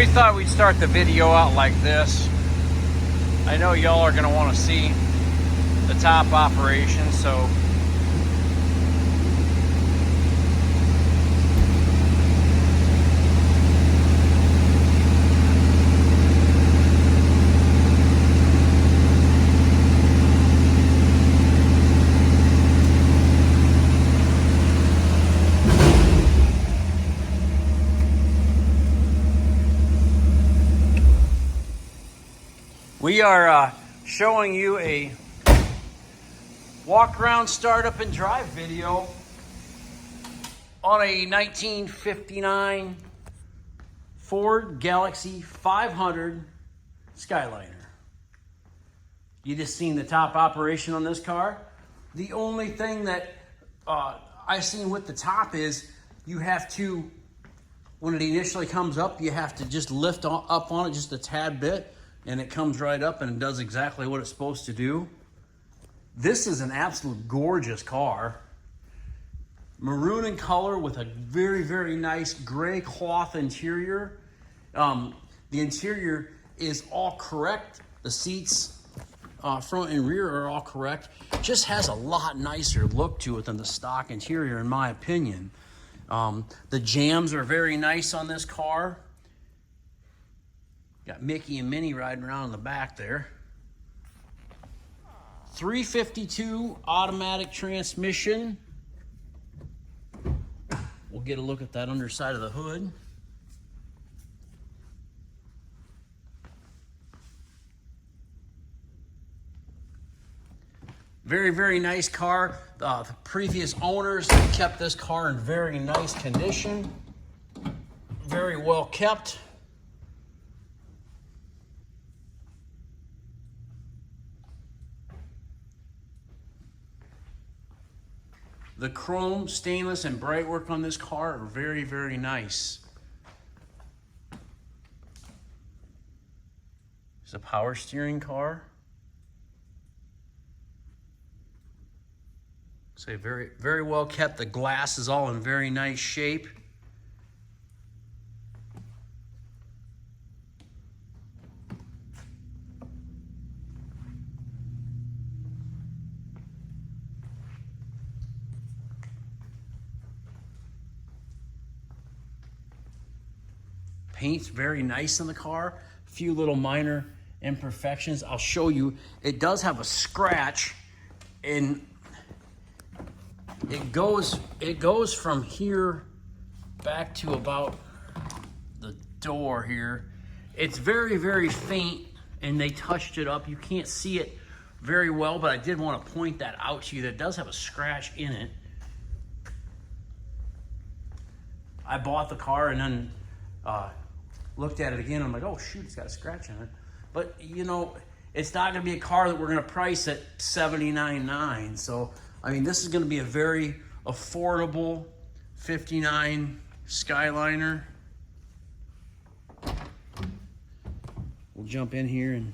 we thought we'd start the video out like this. I know y'all are gonna want to see the top operation, so we are showing you a walk around startup and drive video on a 1959 Ford Galaxie 500 Skyliner. You just seen the top operation on this car. The only thing that I've seen with the top is you have to, when it initially comes up, you have to just lift up on it just a tad bit, and it comes right up and it does exactly what it's supposed to do. This is an absolute gorgeous car. Maroon in color with a very, very nice gray cloth interior. The interior is all correct. The seats, front and rear, are all correct. Just has a lot nicer look to it than the stock interior, in my opinion. The jams are very nice on this car. Got Mickey and Minnie riding around in the back there. 352 automatic transmission. We'll get a look at that underside of the hood. Very, very nice car. The previous owners kept this car in very nice condition. Very well kept. The chrome, stainless, and bright work on this car are very, very nice. It's a power steering car. So very, very well kept. The glass is all in very nice shape. Paint's very nice in the car. A few little minor imperfections. I'll show you. It does have a scratch, and it goes from here back to about the door here. It's very, very faint, and they touched it up. You can't see it very well, but I did want to point that out to you. That it does have a scratch in it. I bought the car and then looked at it again. I'm like, oh shoot, it's got a scratch in it. But you know, it's not going to be a car that we're going to price at $79,900. So I mean, this is going to be a very affordable 59 Skyliner. We'll jump in here and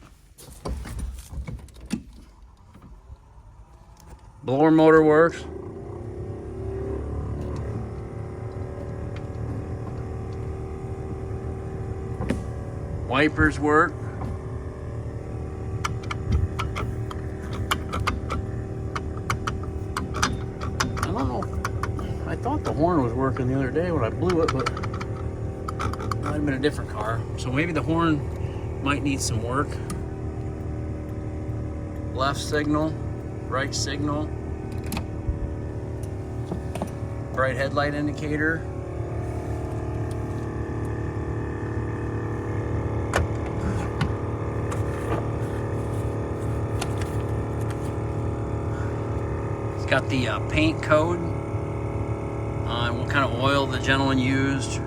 blower motor works. Wipers work. I don't know. I thought the horn was working the other day when I blew it, but it might have been a different car. So maybe the horn might need some work. Left signal, right signal. Bright headlight indicator. Got the paint code on what kind of oil the gentleman used.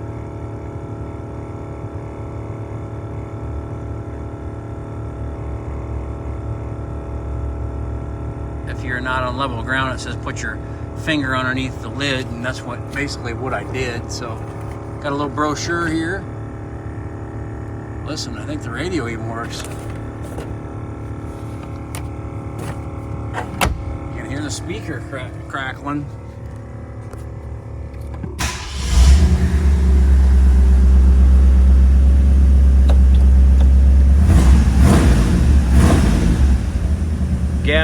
If you're not on level ground, it says put your finger underneath the lid, and that's basically what I did. So got a little brochure here. Listen, I think the radio even works. Hear the speaker crackling.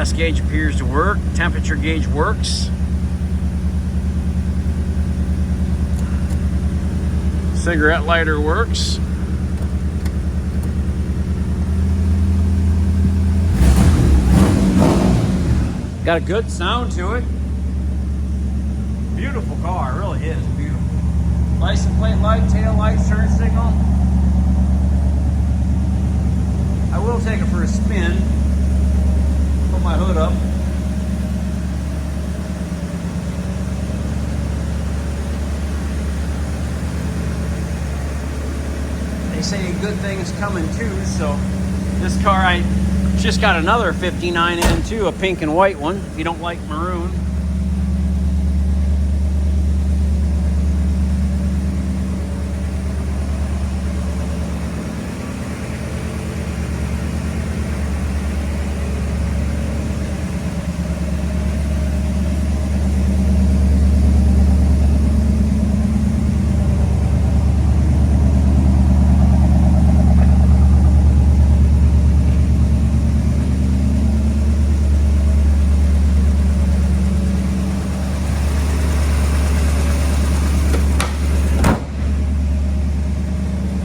Gas gauge appears to work. Temperature gauge works. Cigarette lighter works. Got a good sound to it. Beautiful car, it really is beautiful. License plate light, tail light, turn signal. I will take it for a spin. Put my hood up. They say good things coming too, so this car, I just got another 59 in too, a pink and white one, if you don't like maroon.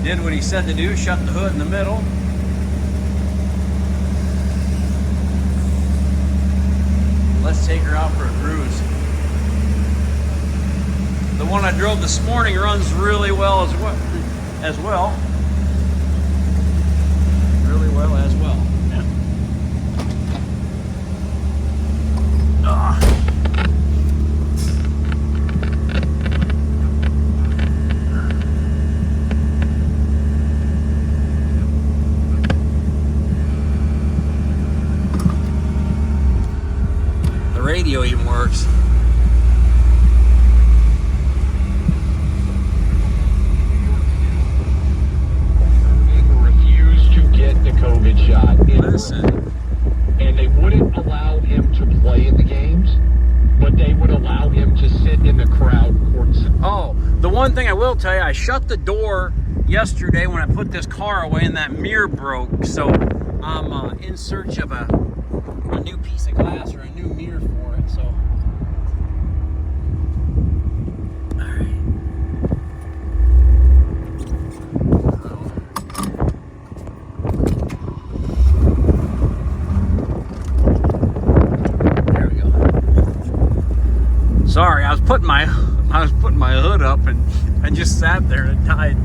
Did what he said to do, shut the hood in the middle. Let's take her out for a cruise. The one I drove this morning runs really well as well. Really well as well. Yeah. Radio even works. Refused to get the COVID shot. Listen. And they wouldn't allow him to play in the games, but they would allow him to sit in the crowd courtside. Oh, the one thing I will tell you, I shut the door yesterday when I put this car away and that mirror broke. So I'm in search of a new piece of glass or a new mirror for it. So, all right. There we go. Sorry, I was putting my hood up and I just sat there and it died.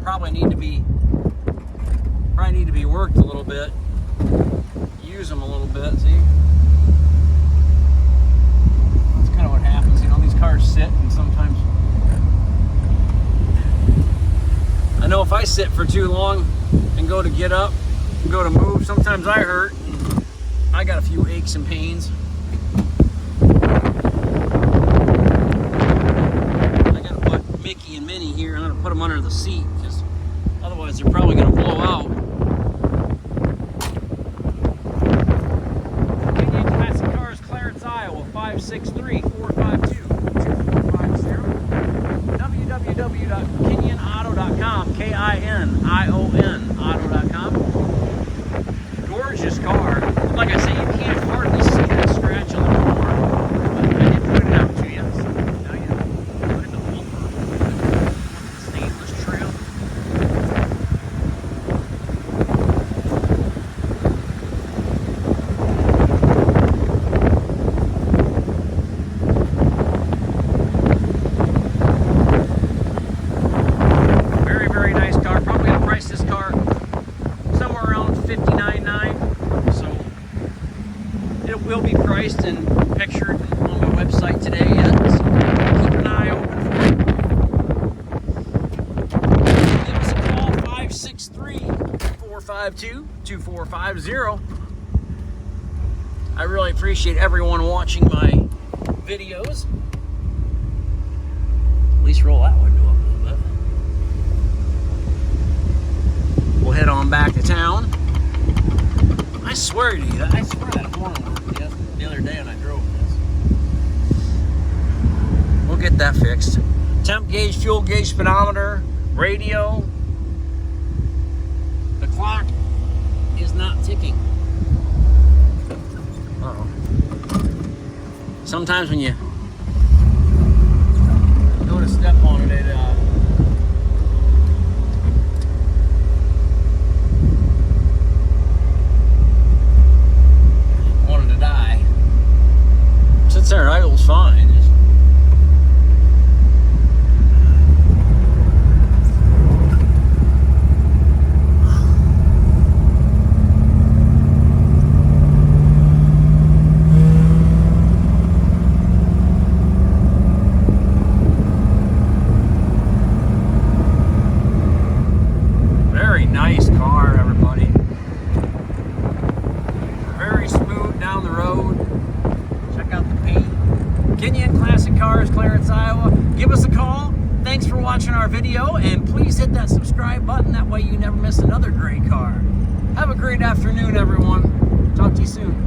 Probably need to be worked a little bit. Use them a little bit, see? That's kind of what happens, you know, these cars sit and sometimes... I know if I sit for too long and go to get up and go to move, sometimes I hurt. I got a few aches and pains. I gotta put Mickey and Minnie here. I'm gonna put them under the seat because otherwise they're probably gonna blow out. Kinion Classic Cars, Clarence, Iowa, 563-452-2450. Like I say, you can't hardly see that scratch on the car, but I did put it out to you, so now you know. Put in the bumper, stainless trim. Very, very nice car. Probably gonna price this car somewhere around $59,900. So it will be priced and pictured on my website today yet. So keep an eye open for it. Give us a call, 563-452-2450. I really appreciate everyone watching my videos. At least roll that window up a little bit. We'll head on back to town. I swear to you, I swear that horn worked the other day when I drove this. We'll get that fixed. Temp gauge, fuel gauge, speedometer, radio. The clock is not ticking. Uh-oh. Sometimes when you go to step on it, wanted to die. Sits there, idle's fine. Just very nice car, everybody. Very smooth down the road. Check out the paint. Kinion Classic Cars, Clarence, Iowa. Give us a call. Thanks for watching our video, and please hit that subscribe button. That way you never miss another great car. Have a great afternoon, everyone. Talk to you soon.